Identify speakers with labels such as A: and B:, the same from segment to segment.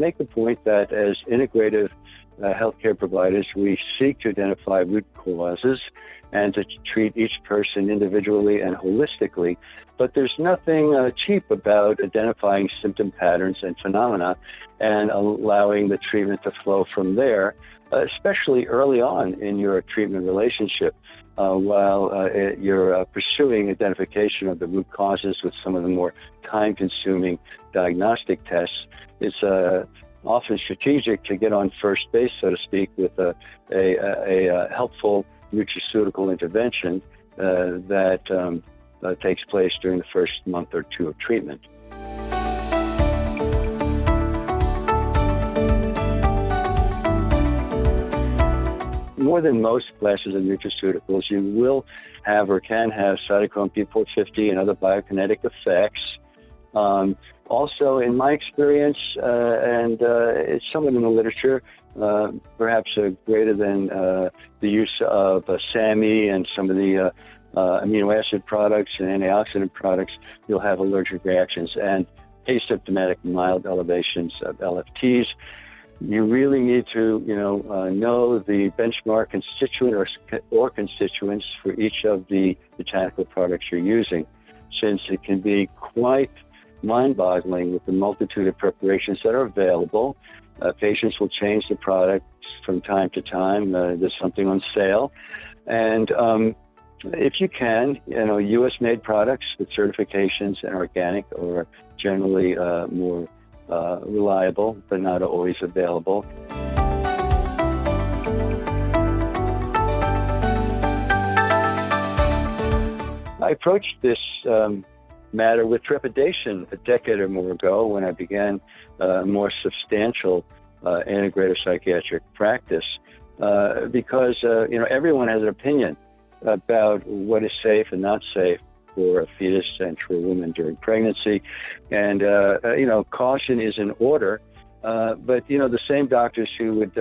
A: make the point that as integrative healthcare providers, we seek to identify root causes and to treat each person individually and holistically. But there's nothing cheap about identifying symptom patterns and phenomena and allowing the treatment to flow from there, especially early on in your treatment relationship. While you're pursuing identification of the root causes with some of the more time-consuming diagnostic tests, it's often strategic to get on first base, so to speak, with a helpful nutraceutical intervention that takes place during the first month or two of treatment. More than most classes of nutraceuticals, you will have or can have cytochrome P450 and other biokinetic effects. Also, in my experience, and it's somewhat in the literature, perhaps greater than the use of SAMe and some of the amino acid products and antioxidant products, you'll have allergic reactions and asymptomatic mild elevations of LFTs. You really need to, know the benchmark constituent or constituents for each of the botanical products you're using, since it can be quite mind-boggling with the multitude of preparations that are available. Patients will change the products from time to time. There's something on sale. And if you can, U.S.-made products with certifications and organic or generally more reliable, but not always available. I approached this matter with trepidation a decade or more ago when I began a more substantial integrative psychiatric practice because, everyone has an opinion about what is safe and not safe for a fetus and for a woman during pregnancy. And, caution is in order. But, the same doctors who would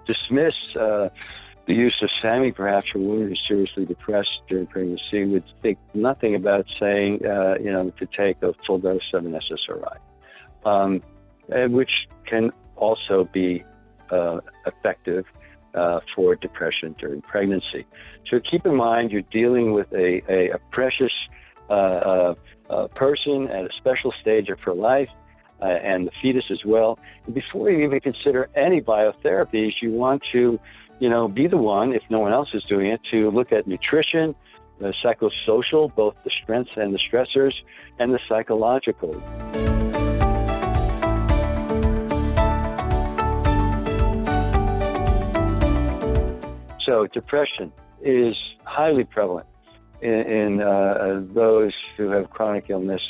A: dismiss the use of SAMe perhaps for women who are seriously depressed during pregnancy would think nothing about saying, to take a full dose of an SSRI, which can also be effective for depression during pregnancy. So keep in mind you're dealing with a precious person at a special stage of her life, and the fetus as well. And before you even consider any biotherapies, you want to, be the one, if no one else is doing it, to look at nutrition, the psychosocial, both the strengths and the stressors, and the psychological. So depression is highly prevalent in those who have chronic illness,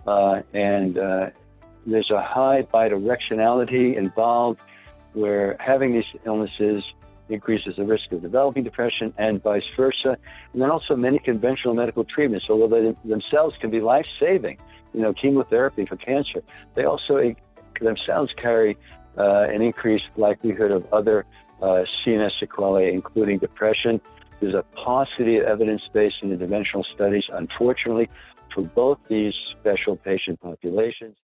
A: and there's a high bidirectionality involved where having these illnesses increases the risk of developing depression and vice versa. And then also many conventional medical treatments, although they themselves can be life-saving, chemotherapy for cancer, they also themselves carry an increased likelihood of other CNS sequelae, including depression. There's a paucity of evidence based in interventional studies, unfortunately, for both these special patient populations.